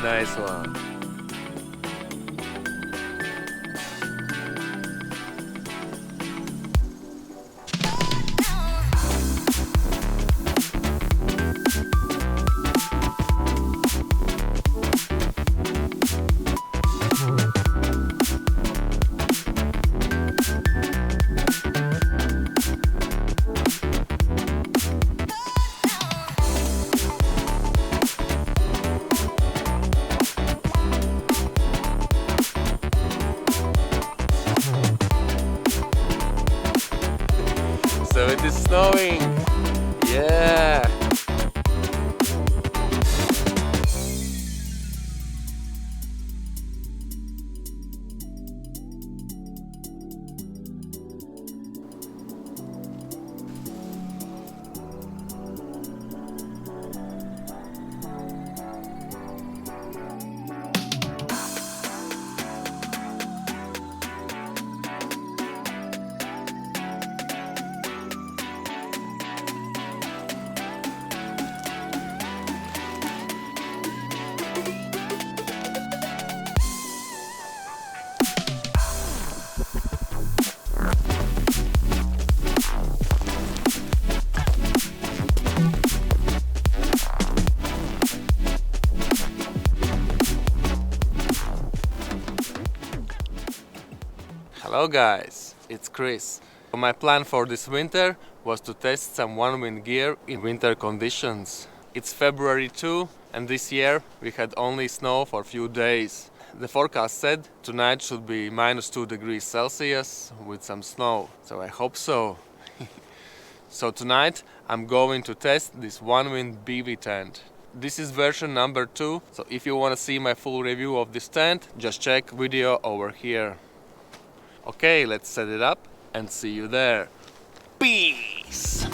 Nice one. So it is snowing. Yeah. Hello guys, it's Chris. My plan for this winter was to test some Onewind gear in winter conditions. It's February 2 and this year we had only snow for a few days. The forecast said tonight should be -2 degrees Celsius with some snow, so I hope so. So tonight I'm going to test this Onewind Bivy Tent. This is version number 2, so if you want to see my full review of this tent, just check video over here. Okay, let's set it up and see you there. Peace!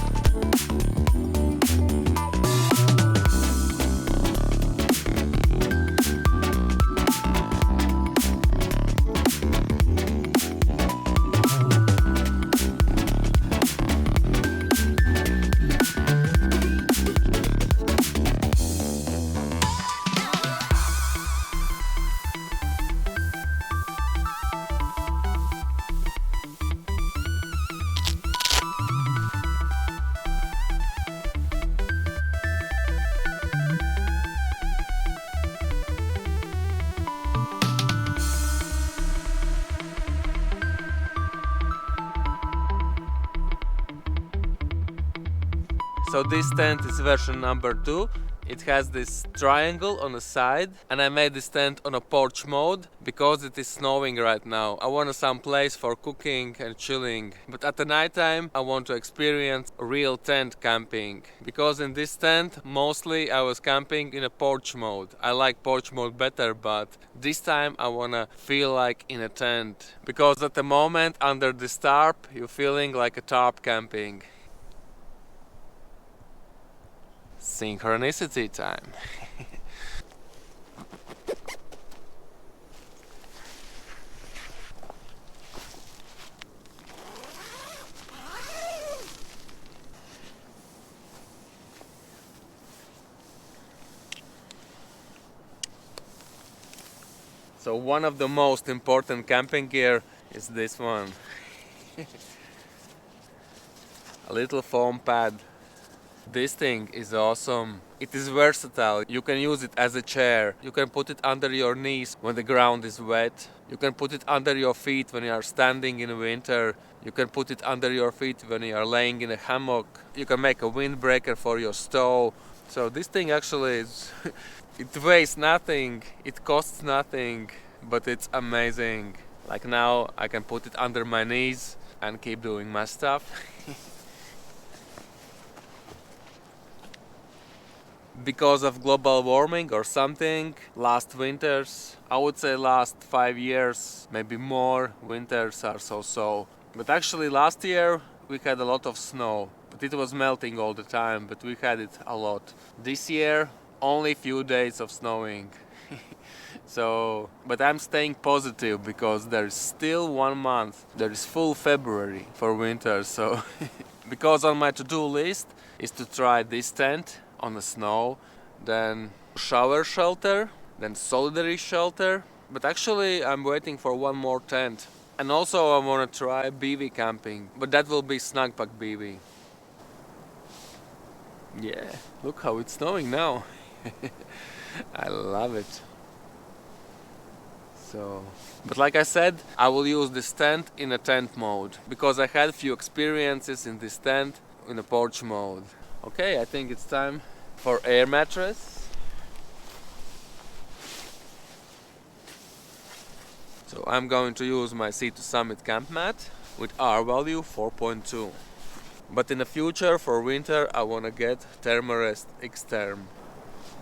So this tent is version number 2. It has this triangle on the side and I made this tent on a porch mode because it is snowing right now. I want some place for cooking and chilling, but at the night time I want to experience real tent camping, because in this tent mostly I was camping in a porch mode. I like porch mode better, but this time I want to feel like in a tent, because at the moment under this tarp you're feeling like a tarp camping. Synchronicity time. So one of the most important camping gear is this one. A little foam pad. This thing is awesome. It is versatile. You can use it as a chair. You can put it under your knees when the ground is wet. You can put it under your feet when you are standing in winter. You can put it under your feet when you are laying in a hammock. You can make a windbreaker for your stove. So this thing actually is it weighs nothing, it costs nothing, but it's amazing. Like now I can put it under my knees and keep doing my stuff. Because of global warming or something, last winters, I would say last 5 years, maybe more, winters are so-so. But actually last year we had a lot of snow, but it was melting all the time, but we had it a lot. This year, only few days of snowing. So, but I'm staying positive because there is still 1 month, there is full February for winter, so because on my to-do list is to try this tent on the snow, then shower shelter, then solitary shelter. But actually I'm waiting for one more tent. And also I want to try bivy camping, but that will be snug pack bivy. Yeah, look how it's snowing now. I love it. But like I said, I will use this tent in a tent mode because I had few experiences in this tent in a porch mode. Okay, I think it's time for air mattress. So I'm going to use my Sea to Summit camp mat with R value 4.2. But in the future for winter I wanna get Thermarest X-Therm.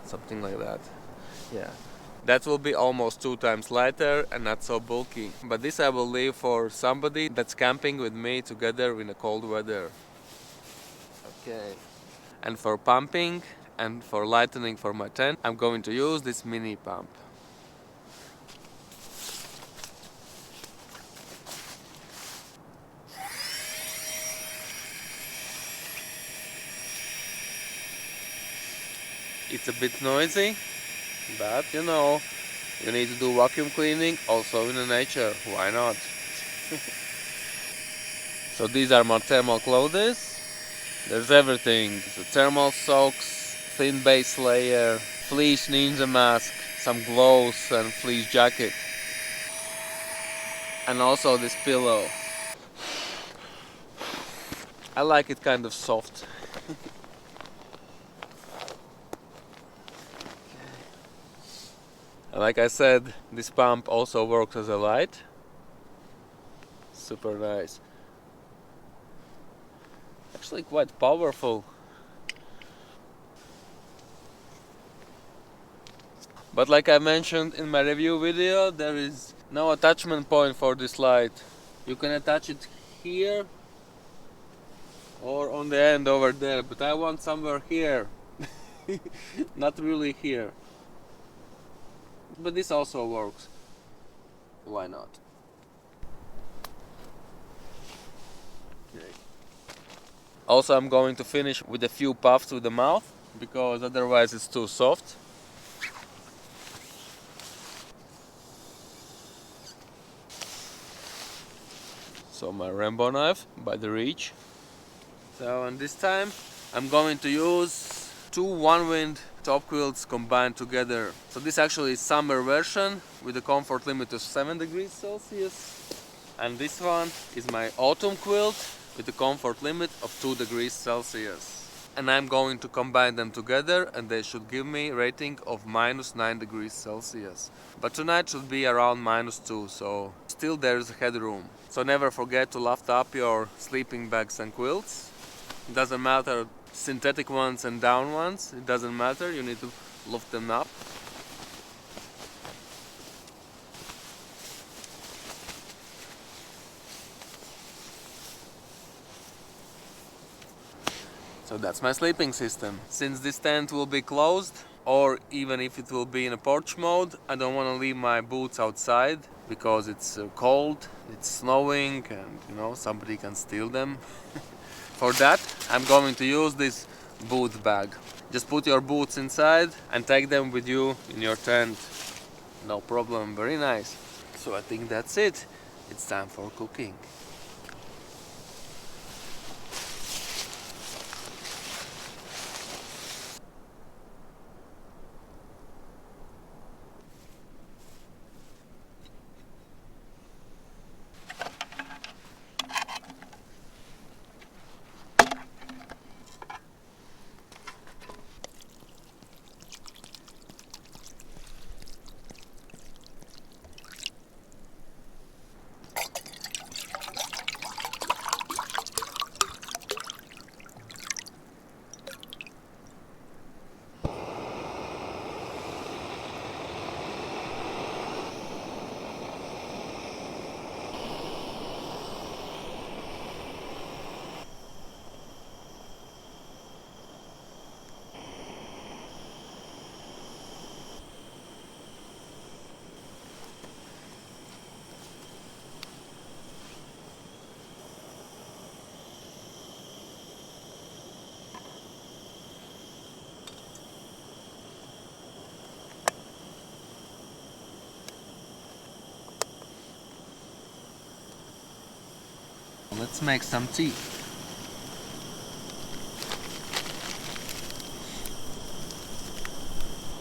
Something like that. Yeah. That will be almost 2 times lighter and not so bulky. But this I will leave for somebody that's camping with me together in the cold weather. Okay. And for pumping and for lightening for my tent, I'm going to use this mini pump. It's a bit noisy, but you know, you need to do vacuum cleaning also in the nature, why not? So these are my thermal clothes. There's everything, so thermal socks, thin base layer, fleece ninja mask, some gloves and fleece jacket. And also this pillow. I like it kind of soft. Like I said, this pump also works as a light. Super nice. Actually quite powerful. But like I mentioned in my review video, there is no attachment point for this light. You can attach it here or on the end over there, but I want somewhere here. Not really here. But this also works. Why not? Okay. Also I'm going to finish with a few puffs with the mouth, because otherwise it's too soft. So my Rambo knife by the Reach. So and this time I'm going to use 2 Onewind top quilts combined together. So this actually is summer version with a comfort limit of 7 degrees Celsius. And this one is my autumn quilt with a comfort limit of 2 degrees Celsius. And I'm going to combine them together and they should give me a rating of -9 degrees Celsius. But tonight should be around -2, so still there's headroom. So never forget to lift up your sleeping bags and quilts. It doesn't matter synthetic ones and down ones, it doesn't matter, you need to lift them up. So that's my sleeping system. Since this tent will be closed, or even if it will be in a porch mode, I don't want to leave my boots outside because it's cold, it's snowing, and you know, somebody can steal them. For that, I'm going to use this boot bag. Just put your boots inside and take them with you in your tent. No problem, very nice. So I think that's it. It's time for cooking. Let's make some tea.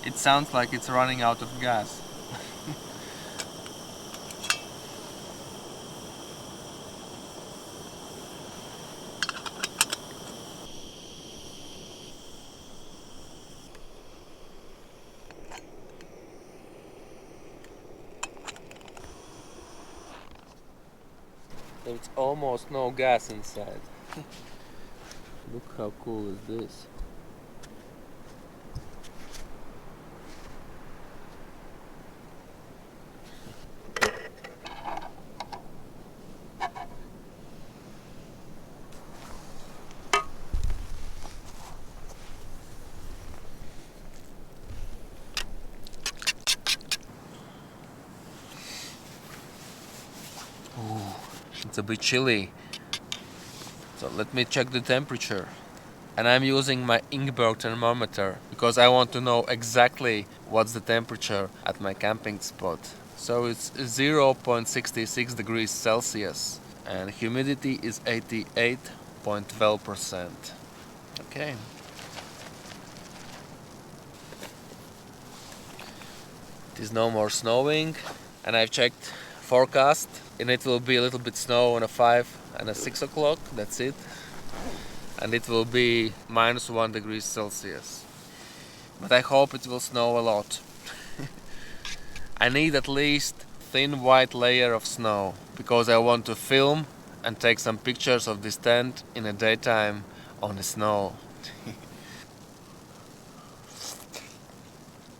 It sounds like it's running out of gas. There's almost no gas inside. Look how cool is this. Ooh, it's a bit chilly. So let me check the temperature. And I'm using my Ingberg thermometer because I want to know exactly what's the temperature at my camping spot. So it's 0.66 degrees Celsius and humidity is 88.12%. Okay. It is no more snowing, and I've checked forecast and it will be a little bit snow on a 5 and a 6 o'clock, that's it. And it will be -1 degrees Celsius. But I hope it will snow a lot. I need at least thin white layer of snow because I want to film and take some pictures of this tent in the daytime on the snow.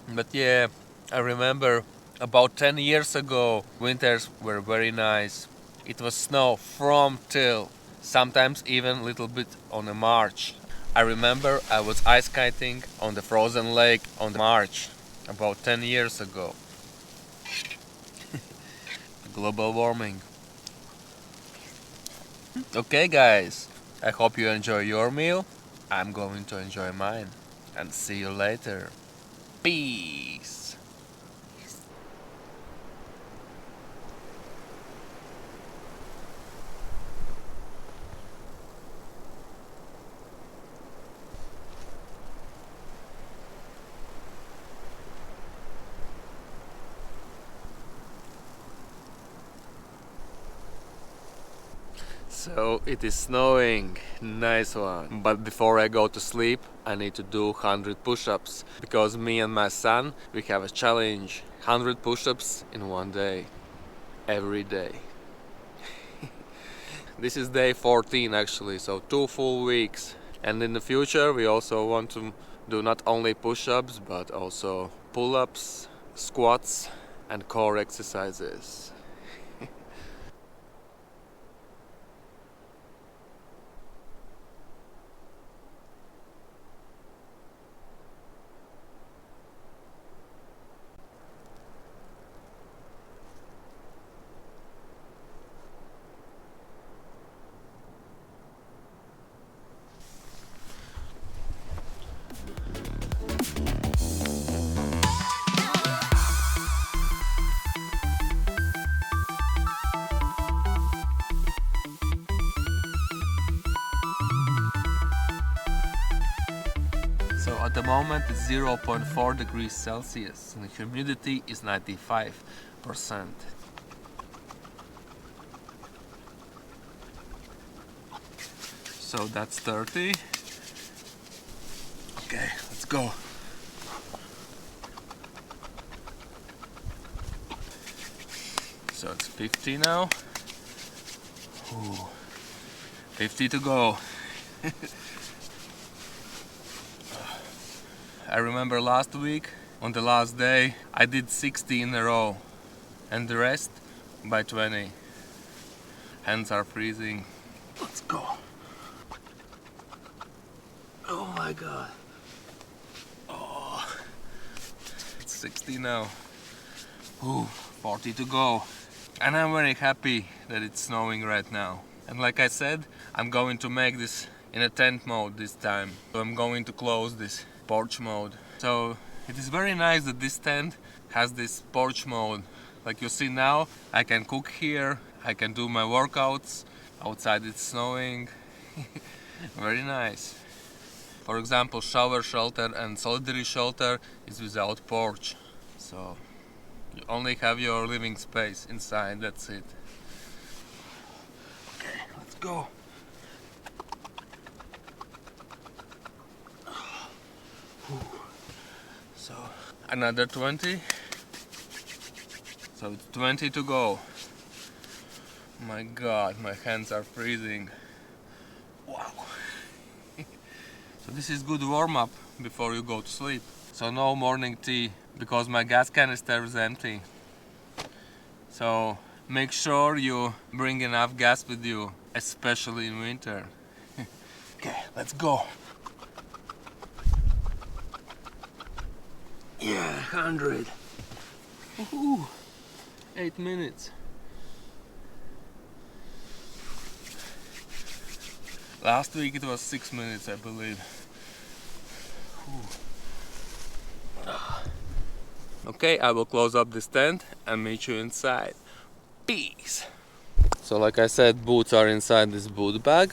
But yeah, I remember about 10 years ago winters were very nice. It was snow from till, sometimes even a little bit on a March. I remember I was ice skating on the frozen lake on March about 10 years ago. Global warming. Okay guys, I hope you enjoy your meal. I'm going to enjoy mine. And see you later. Peace. So it is snowing, nice one. But before I go to sleep, I need to do 100 push-ups because me and my son, we have a challenge. 100 push-ups in one day, every day. This is day 14 actually, so 2 full weeks. And in the future we also want to do not only push-ups but also pull-ups, squats and core exercises. So at the moment it's 0.4 degrees Celsius and the humidity is 95%. So that's 30. Okay, let's go. So it's 50 now. Ooh, 50 to go. I remember last week, on the last day, I did 60 in a row and the rest by 20. Hands are freezing. Let's go. Oh my god. Oh, it's 60 now. Ooh, 40 to go. And I'm very happy that it's snowing right now. And like I said, I'm going to make this in a tent mode this time. So I'm going to close this porch mode. So it is very nice that this tent has this porch mode. Like you see now, I can cook here, I can do my workouts, Outside it's snowing. Very nice. For example, shower shelter and solitary shelter is without porch. So you only have your living space inside, that's it. Okay, let's go. So another 20. So it's 20 to go. My God, my hands are freezing. Wow. So this is good warm-up before you go to sleep. So no morning tea because my gas canister is empty. So make sure you bring enough gas with you, especially in winter. Okay, let's go. Yeah, 100. Woohoo! 8 minutes. Last week it was 6 minutes, I believe. Okay, I will close up this tent and meet you inside. Peace! So like I said, boots are inside this boot bag.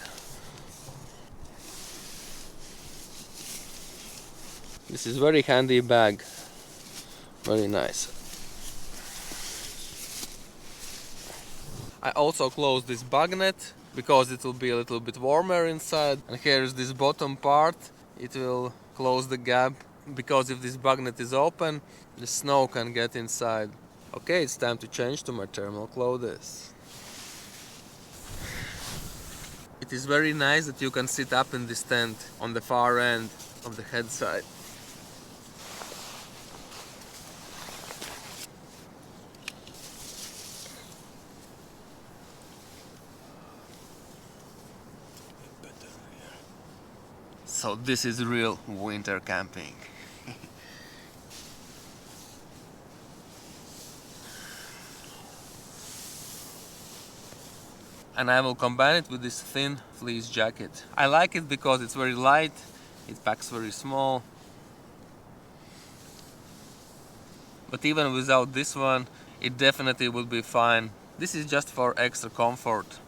This is very handy bag. Very nice. I also closed this bug net because it will be a little bit warmer inside. And here is this bottom part. It will close the gap because if this bug net is open, the snow can get inside. Okay, it's time to change to my thermal clothes. It is very nice that you can sit up in this tent on the far end of the head side. So this is real winter camping. And I will combine it with this thin fleece jacket. I like it because it's very light, it packs very small. But even without this one, it definitely will be fine. This is just for extra comfort.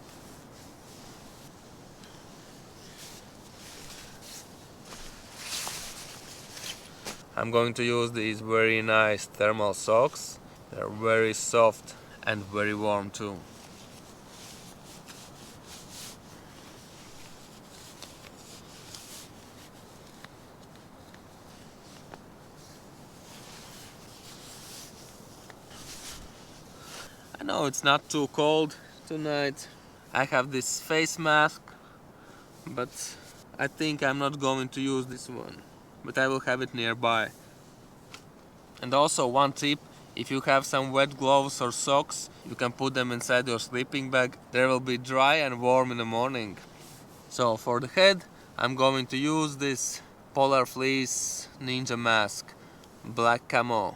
I'm going to use these very nice thermal socks. They're very soft and very warm too. I know it's not too cold tonight. I have this face mask, but I think I'm not going to use this one. But I will have it nearby. And also one tip, if you have some wet gloves or socks, you can put them inside your sleeping bag. They will be dry and warm in the morning. So for the head, I'm going to use this Polar Fleece Ninja mask, black camo.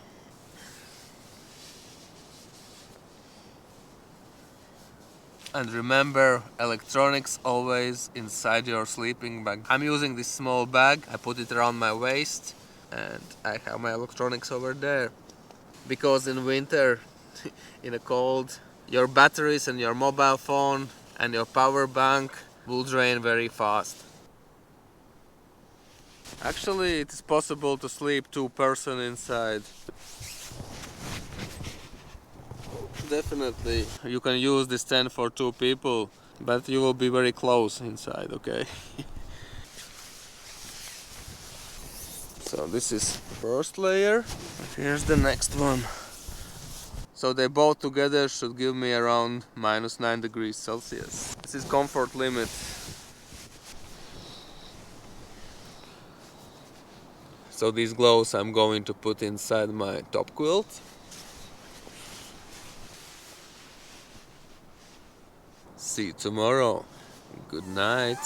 And remember, electronics always inside your sleeping bag. I'm using this small bag, I put it around my waist and I have my electronics over there. Because in winter, in the cold, your batteries and your mobile phone and your power bank will drain very fast. Actually, it is possible to sleep 2 persons inside. Definitely, you can use this tent for 2 people, but you will be very close inside, okay? So this is the first layer, here's the next one. So they both together should give me around -9 degrees Celsius. This is comfort limit. So these gloves I'm going to put inside my top quilt. See you tomorrow. Good night.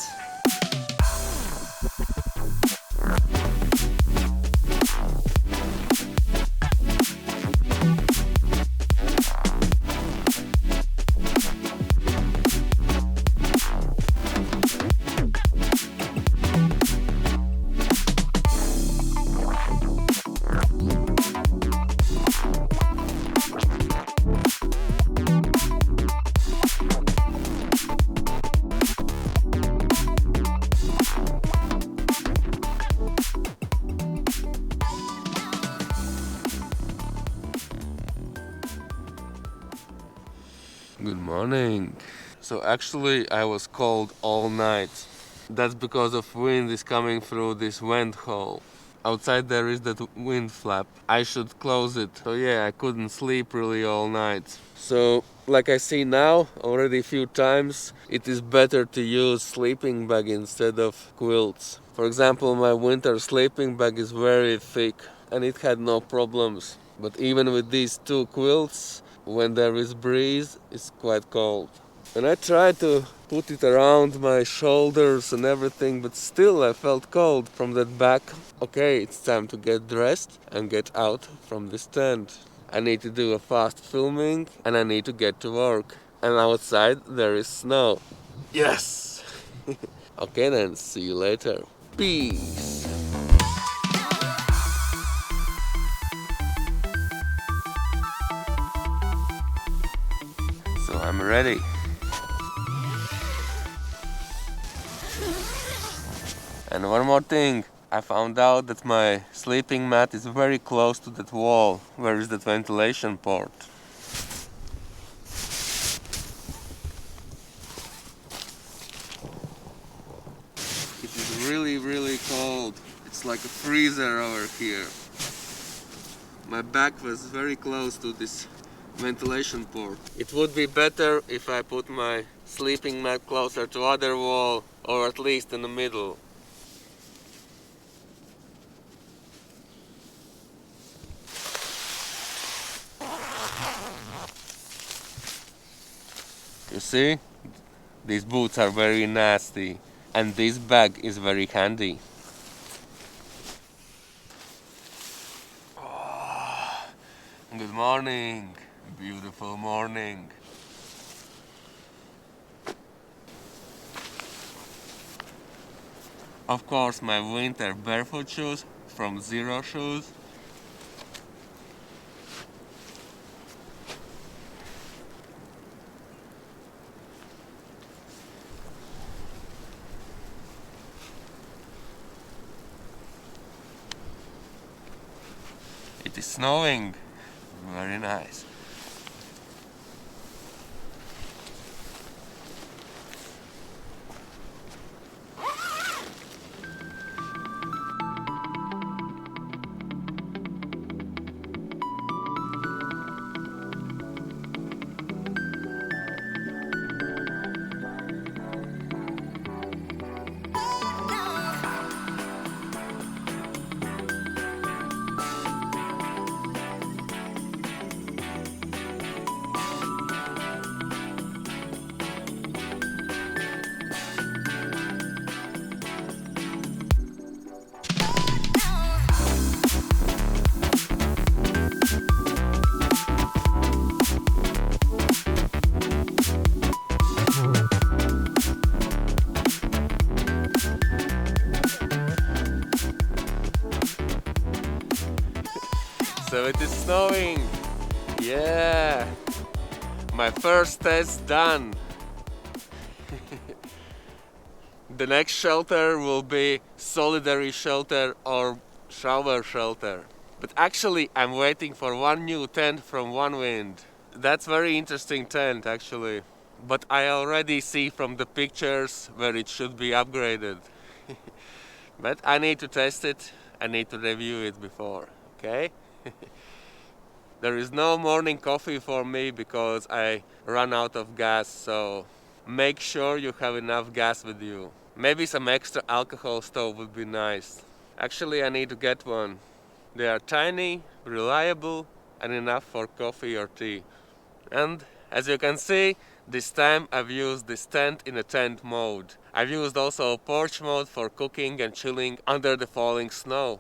morning. So actually I was cold all night. That's because of wind is coming through this vent hole. Outside there is that wind flap. I should close it. So yeah, I couldn't sleep really all night. So like I see now already a few times, it is better to use sleeping bag instead of quilts. For example, my winter sleeping bag is very thick and it had no problems. But even with these two quilts, when there is breeze, it's quite cold. And I tried to put it around my shoulders and everything, but still I felt cold from that back. Okay, it's time to get dressed and get out from this tent. I need to do a fast filming and I need to get to work. And outside there is snow. Yes! Okay then, see you later. Peace! So I'm ready. And one more thing, I found out that my sleeping mat is very close to that wall, where is that ventilation port. It is really cold. It's like a freezer over here. My back was very close to this ventilation port. It would be better if I put my sleeping mat closer to other wall, or at least in the middle. You see, these boots are very nasty and this bag is very handy. Oh, good morning, beautiful morning. Of course, my winter barefoot shoes from Zero Shoes. It is snowing. Very nice. So it is snowing. Yeah. My first test done. The next shelter will be solitary shelter or shower shelter. But actually I'm waiting for one new tent from Onewind. That's very interesting tent actually. But I already see from the pictures where it should be upgraded. But I need to test it. I need to review it before, okay? There is no morning coffee for me because I ran out of gas, so make sure you have enough gas with you. Maybe some extra alcohol stove would be nice. Actually, I need to get one. They are tiny, reliable, and enough for coffee or tea. And as you can see, this time I've used this tent in a tent mode. I've used also a porch mode for cooking and chilling under the falling snow.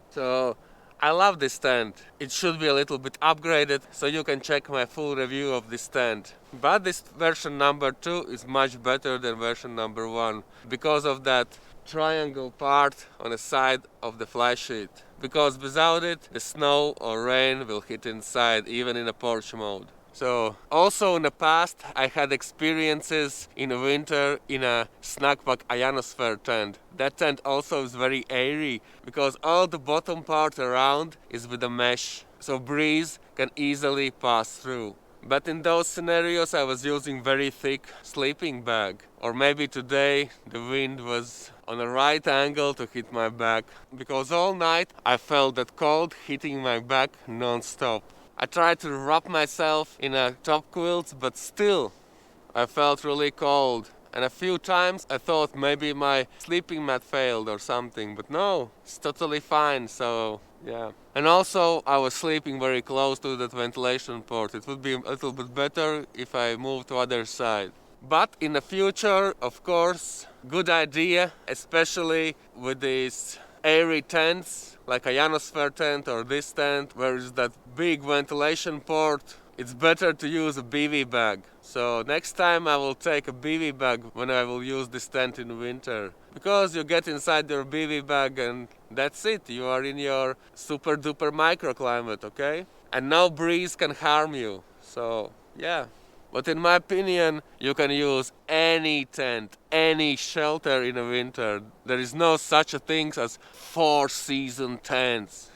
So I love this tent. It should be a little bit upgraded, so you can check my full review of this tent. But this version number 2 is much better than version number 1 because of that triangle part on the side of the fly sheet. Because without it, the snow or rain will hit inside, even in a porch mode. So also in the past I had experiences in the winter in a Snackpack ionosphere tent. That tent also is very airy because all the bottom part around is with a mesh, so breeze can easily pass through. But in those scenarios I was using very thick sleeping bag. Or maybe today the wind was on a right angle to hit my back, because all night I felt that cold hitting my back non-stop. I tried to wrap myself in a top quilt, but still I felt really cold. And a few times I thought maybe my sleeping mat failed or something, but no, it's totally fine, so yeah. And also I was sleeping very close to that ventilation port. It would be a little bit better if I moved to other side. But in the future, of course, good idea, especially with these airy tents, like a ionosphere tent or this tent, where is that big ventilation port. It's better to use a bivy bag. So next time I will take a bivy bag when I will use this tent in winter. Because you get inside your bivy bag and that's it. You are in your super duper microclimate, okay? And no breeze can harm you. So yeah. But in my opinion, you can use any tent, any shelter in the winter. There is no such a thing as 4-season tents.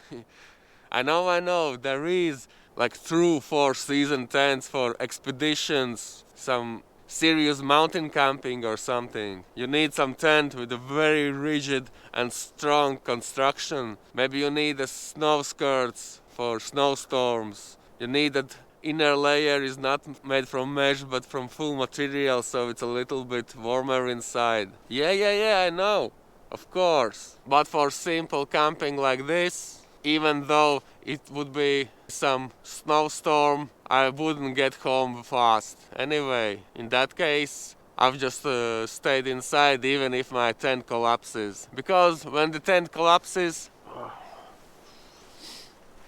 I know, there is like true 4-season tents for expeditions, some serious mountain camping or something. You need some tent with a very rigid and strong construction. Maybe you need a snow skirts for snowstorms. You need that inner layer is not made from mesh but from full material, so it's a little bit warmer inside. Yeah, I know, of course. But for simple camping like this, even though it would be some snowstorm, I wouldn't get home fast. Anyway, in that case, I've just stayed inside even if my tent collapses. Because when the tent collapses...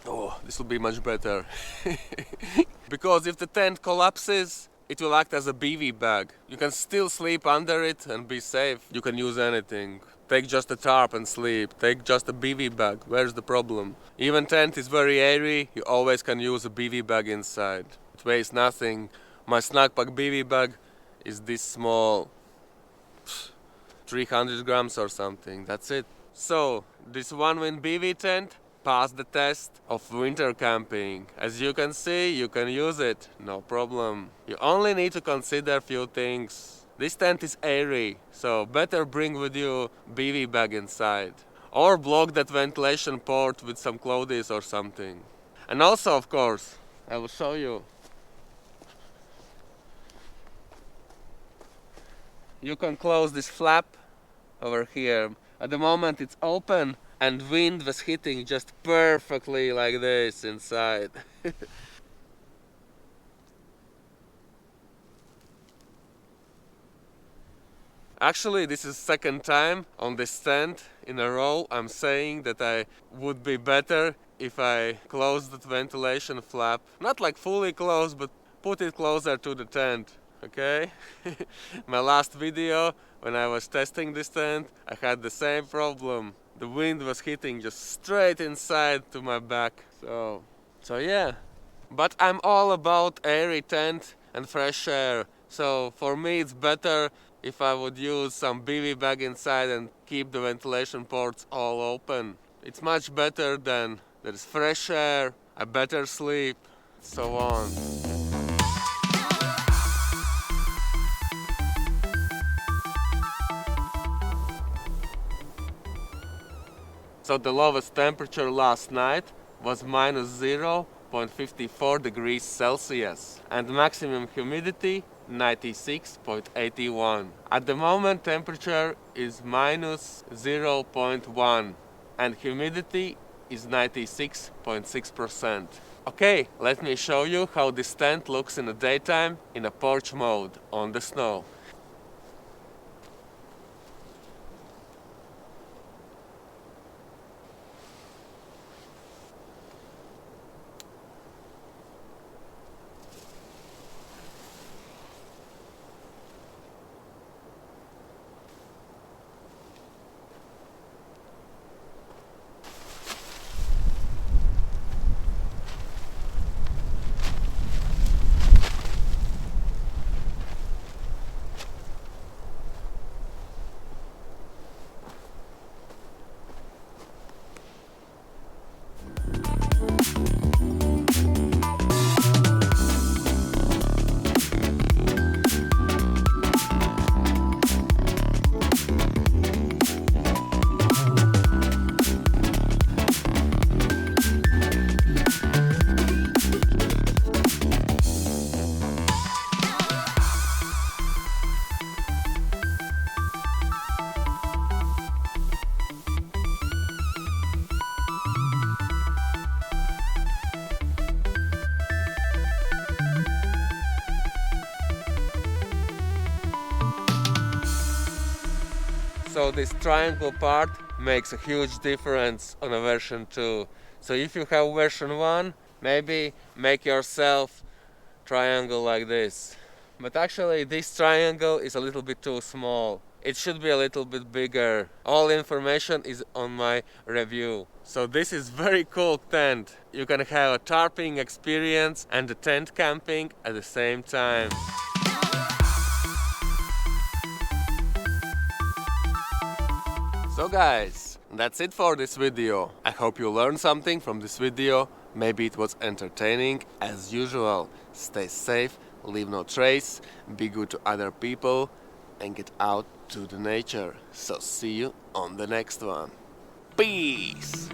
Oh, this will be much better. Because if the tent collapses, it will act as a bivy bag. You can still sleep under it and be safe. You can use anything. Take just a tarp and sleep. Take just a bivy bag. Where's the problem? Even tent is very airy. You always can use a bivy bag inside. It weighs nothing. My snack pack bivy bag is this small. 300 grams or something. That's it. So, this Onewind Bivy Tent passed the test of winter camping. As you can see, you can use it. No problem. You only need to consider a few things. This tent is airy, so better bring with you bivy bag inside. Or block that ventilation port with some clothes or something. And also, of course, I will show you. You can close this flap over here. At the moment it's open and wind was hitting just perfectly like this inside. Actually, this is second time on this tent in a row I'm saying that I would be better if I closed the ventilation flap. Not like fully closed, but put it closer to the tent, okay? My last video, when I was testing this tent, I had the same problem. The wind was hitting just straight inside to my back. So yeah. But I'm all about airy tent and fresh air. So for me it's better if I would use some bivy bag inside and keep the ventilation ports all open. It's much better than there's fresh air, a better sleep, so on. So the lowest temperature last night was minus 0.54 degrees Celsius and maximum humidity 96.81. At the moment temperature is minus 0.1 and humidity is 96.6%. Okay, let me show you how this tent looks in the daytime in a porch mode on the snow. So this triangle part makes a huge difference on a version 2. So if you have version 1, maybe make yourself triangle like this. But actually this triangle is a little bit too small. It should be a little bit bigger. All information is on my review. So this is very cool tent. You can have a tarping experience and a tent camping at the same time. So guys, that's it for this video. I hope you learned something from this video. Maybe it was entertaining as usual. Stay safe, leave no trace, be good to other people and get out to the nature. So see you on the next one. Peace!